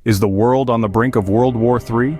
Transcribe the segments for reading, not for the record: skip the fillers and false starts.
Is the world on the brink of World War III?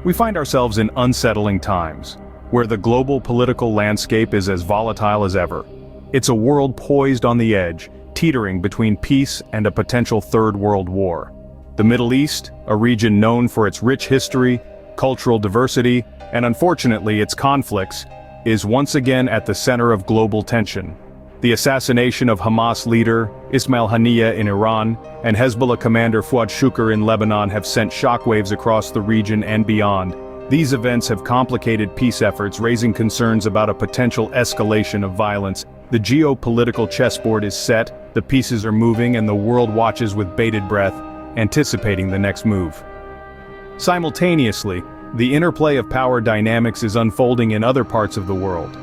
We find ourselves in unsettling times, where the global political landscape is as volatile as ever. It's a world poised on the edge, teetering between peace and a potential third world war. The Middle East, a region known for its rich history, cultural diversity, and unfortunately its conflicts, is once again at the center of global tension. The assassination of Hamas leader Ismail Haniyeh in Iran and Hezbollah commander Fuad Shukr in Lebanon have sent shockwaves across the region and beyond. These events have complicated peace efforts, raising concerns about a potential escalation of violence. The geopolitical chessboard is set, the pieces are moving, and the world watches with bated breath, anticipating the next move. Simultaneously, the interplay of power dynamics is unfolding in other parts of the world.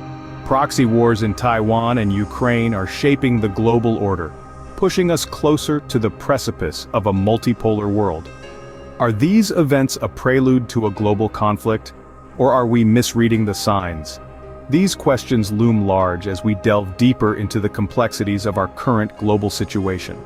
Proxy wars in Taiwan and Ukraine are shaping the global order, pushing us closer to the precipice of a multipolar world. Are these events a prelude to a global conflict, or are we misreading the signs? These questions loom large as we delve deeper into the complexities of our current global situation.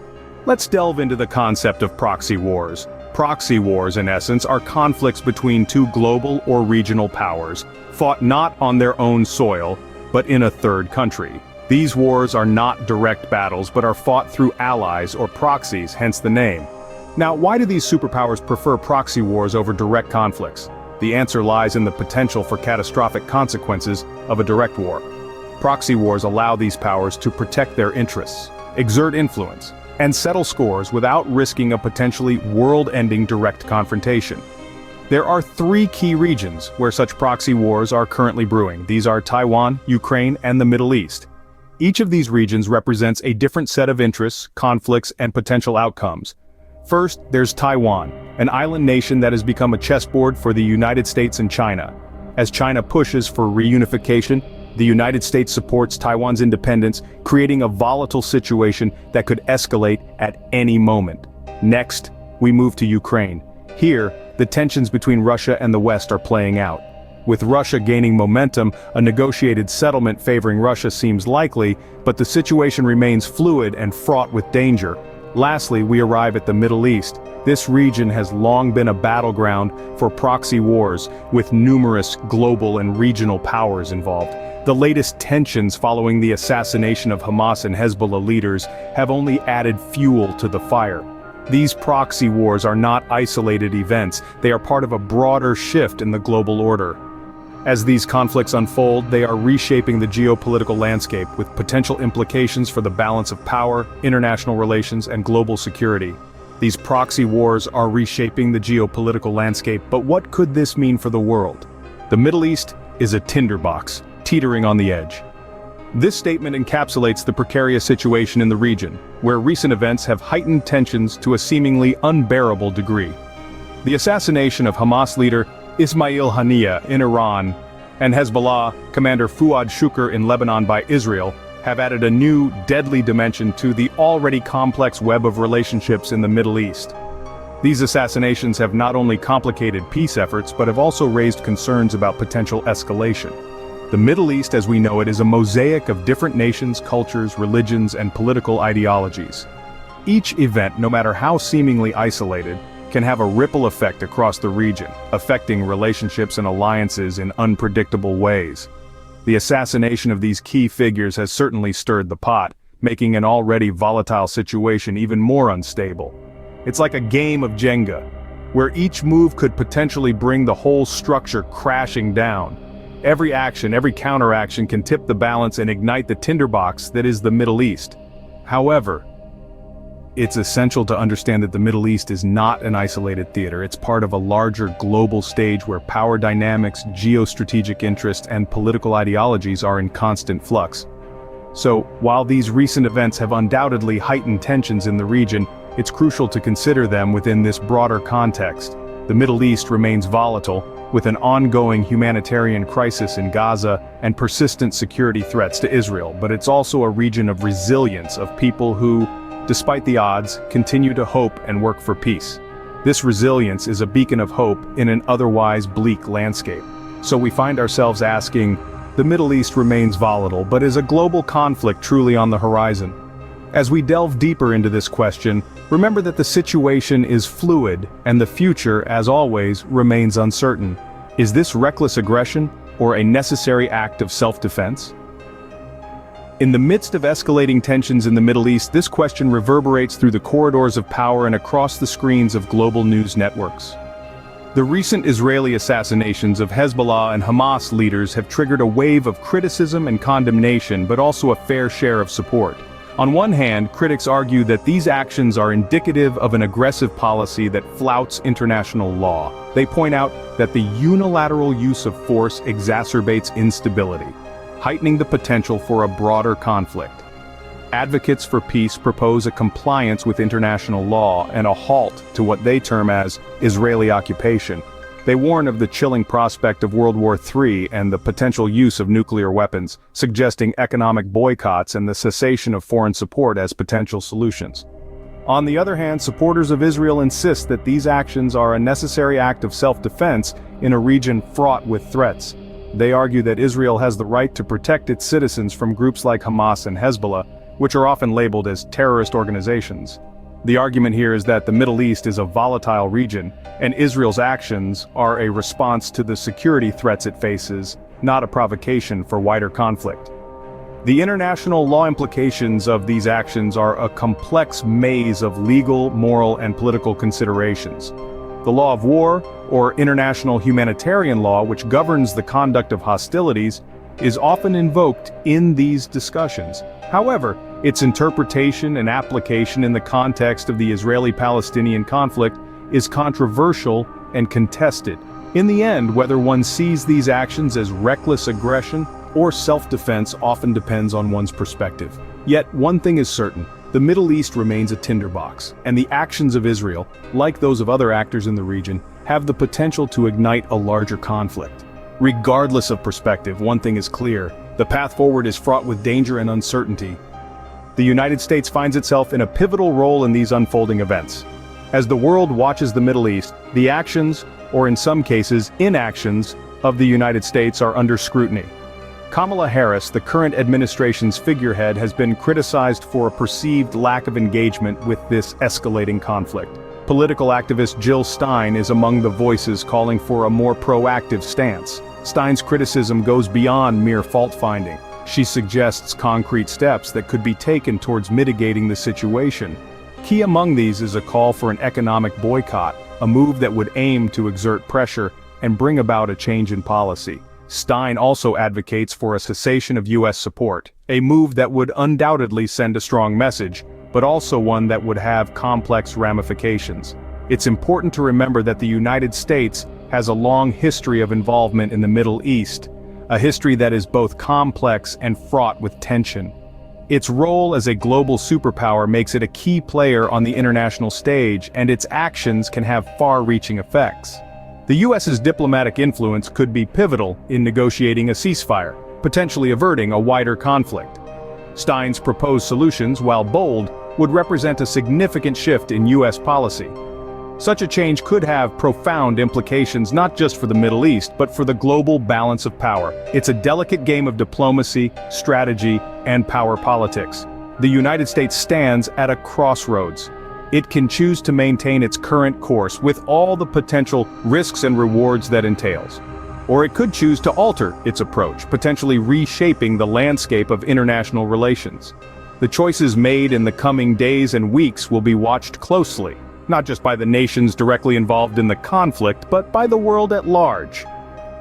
Let's delve into the concept of proxy wars. Proxy wars, in essence, are conflicts between two global or regional powers, fought not on their own soil, but in a third country. These wars are not direct battles, but are fought through allies or proxies, hence the name. Now, why do these superpowers prefer proxy wars over direct conflicts? The answer lies in the potential for catastrophic consequences of a direct war. Proxy wars allow these powers to protect their interests, exert influence, and settle scores without risking a potentially world-ending direct confrontation. There are three key regions where such proxy wars are currently brewing. These are Taiwan, Ukraine, and the Middle East. Each of these regions represents a different set of interests, conflicts, and potential outcomes. First, there's Taiwan, an island nation that has become a chessboard for the United States and China. As China pushes for reunification, the United States supports Taiwan's independence, creating a volatile situation that could escalate at any moment. Next, we move to Ukraine. Here, the tensions between Russia and the West are playing out. With Russia gaining momentum, a negotiated settlement favoring Russia seems likely, but the situation remains fluid and fraught with danger. Lastly, we arrive at the Middle East. This region has long been a battleground for proxy wars, with numerous global and regional powers involved. The latest tensions following the assassination of Hamas and Hezbollah leaders have only added fuel to the fire. These proxy wars are not isolated events, they are part of a broader shift in the global order. As these conflicts unfold, they are reshaping the geopolitical landscape with potential implications for the balance of power, international relations, and global security. These proxy wars are reshaping the geopolitical landscape, but what could this mean for the world? The Middle East is a tinderbox, teetering on the edge. This statement encapsulates the precarious situation in the region, where recent events have heightened tensions to a seemingly unbearable degree. The assassination of Hamas leader Ismail Haniyeh in Iran and Hezbollah commander Fuad Shukr in Lebanon by Israel have added a new, deadly dimension to the already complex web of relationships in the Middle East. These assassinations have not only complicated peace efforts but have also raised concerns about potential escalation. The Middle East as we know it is a mosaic of different nations, cultures, religions, and political ideologies. Each event, no matter how seemingly isolated, can have a ripple effect across the region, affecting relationships and alliances in unpredictable ways. The assassination of these key figures has certainly stirred the pot, making an already volatile situation even more unstable. It's like a game of Jenga, where each move could potentially bring the whole structure crashing down. Every action, every counteraction can tip the balance and ignite the tinderbox that is the Middle East. However, it's essential to understand that the Middle East is not an isolated theater. It's part of a larger global stage where power dynamics, geostrategic interests, and political ideologies are in constant flux. So, while these recent events have undoubtedly heightened tensions in the region, it's crucial to consider them within this broader context. The Middle East remains volatile, with an ongoing humanitarian crisis in Gaza and persistent security threats to Israel, but it's also a region of resilience of people who, despite the odds, continue to hope and work for peace. This resilience is a beacon of hope in an otherwise bleak landscape. So we find ourselves asking, the Middle East remains volatile, but is a global conflict truly on the horizon? As we delve deeper into this question, remember that the situation is fluid and the future, as always, remains uncertain. Is this reckless aggression or a necessary act of self-defense? In the midst of escalating tensions in the Middle East, this question reverberates through the corridors of power and across the screens of global news networks. The recent Israeli assassinations of Hezbollah and Hamas leaders have triggered a wave of criticism and condemnation, but also a fair share of support. On one hand, critics argue that these actions are indicative of an aggressive policy that flouts international law. They point out that the unilateral use of force exacerbates instability, heightening the potential for a broader conflict. Advocates for peace propose a compliance with international law and a halt to what they term as Israeli occupation. They warn of the chilling prospect of World War III and the potential use of nuclear weapons, suggesting economic boycotts and the cessation of foreign support as potential solutions. On the other hand, supporters of Israel insist that these actions are a necessary act of self-defense in a region fraught with threats. They argue that Israel has the right to protect its citizens from groups like Hamas and Hezbollah, which are often labeled as terrorist organizations. The argument here is that the Middle East is a volatile region, and Israel's actions are a response to the security threats it faces, not a provocation for wider conflict. The international law implications of these actions are a complex maze of legal, moral, and political considerations. The law of war, or international humanitarian law, which governs the conduct of hostilities, is often invoked in these discussions. However, its interpretation and application in the context of the Israeli-Palestinian conflict is controversial and contested. In the end, whether one sees these actions as reckless aggression or self-defense often depends on one's perspective. Yet, one thing is certain: the Middle East remains a tinderbox, and the actions of Israel, like those of other actors in the region, have the potential to ignite a larger conflict. Regardless of perspective, one thing is clear: the path forward is fraught with danger and uncertainty. The United States finds itself in a pivotal role in these unfolding events. As the world watches the Middle East, the actions, or in some cases, inactions, of the United States are under scrutiny. Kamala Harris, the current administration's figurehead, has been criticized for a perceived lack of engagement with this escalating conflict. Political activist Jill Stein is among the voices calling for a more proactive stance. Stein's criticism goes beyond mere fault-finding. She suggests concrete steps that could be taken towards mitigating the situation. Key among these is a call for an economic boycott, a move that would aim to exert pressure and bring about a change in policy. Stein also advocates for a cessation of U.S. support, a move that would undoubtedly send a strong message, but also one that would have complex ramifications. It's important to remember that the United States has a long history of involvement in the Middle East, a history that is both complex and fraught with tension. Its role as a global superpower makes it a key player on the international stage, and its actions can have far-reaching effects. The U.S.'s diplomatic influence could be pivotal in negotiating a ceasefire, potentially averting a wider conflict. Stein's proposed solutions, while bold, would represent a significant shift in U.S. policy. Such a change could have profound implications not just for the Middle East, but for the global balance of power. It's a delicate game of diplomacy, strategy, and power politics. The United States stands at a crossroads. It can choose to maintain its current course with all the potential risks and rewards that entails. Or it could choose to alter its approach, potentially reshaping the landscape of international relations. The choices made in the coming days and weeks will be watched closely, not just by the nations directly involved in the conflict, but by the world at large.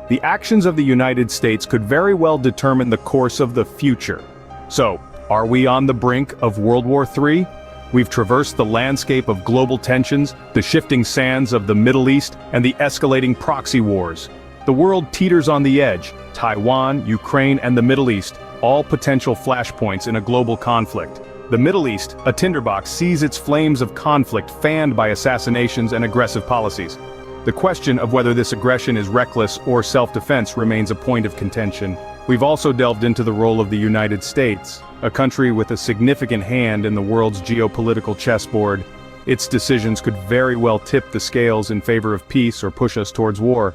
The actions of the United States could very well determine the course of the future. So, are we on the brink of World War III? We've traversed the landscape of global tensions, the shifting sands of the Middle East, and the escalating proxy wars. The world teeters on the edge: Taiwan, Ukraine, and the Middle East, all potential flashpoints in a global conflict. The Middle East, a tinderbox, sees its flames of conflict fanned by assassinations and aggressive policies. The question of whether this aggression is reckless or self-defense remains a point of contention. We've also delved into the role of the United States, a country with a significant hand in the world's geopolitical chessboard. Its decisions could very well tip the scales in favor of peace or push us towards war.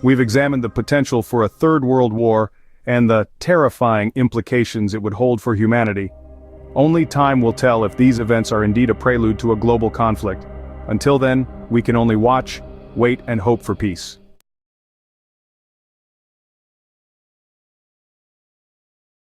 We've examined the potential for a third world war and the terrifying implications it would hold for humanity. Only time will tell if these events are indeed a prelude to a global conflict. Until then, we can only watch, wait and hope for peace.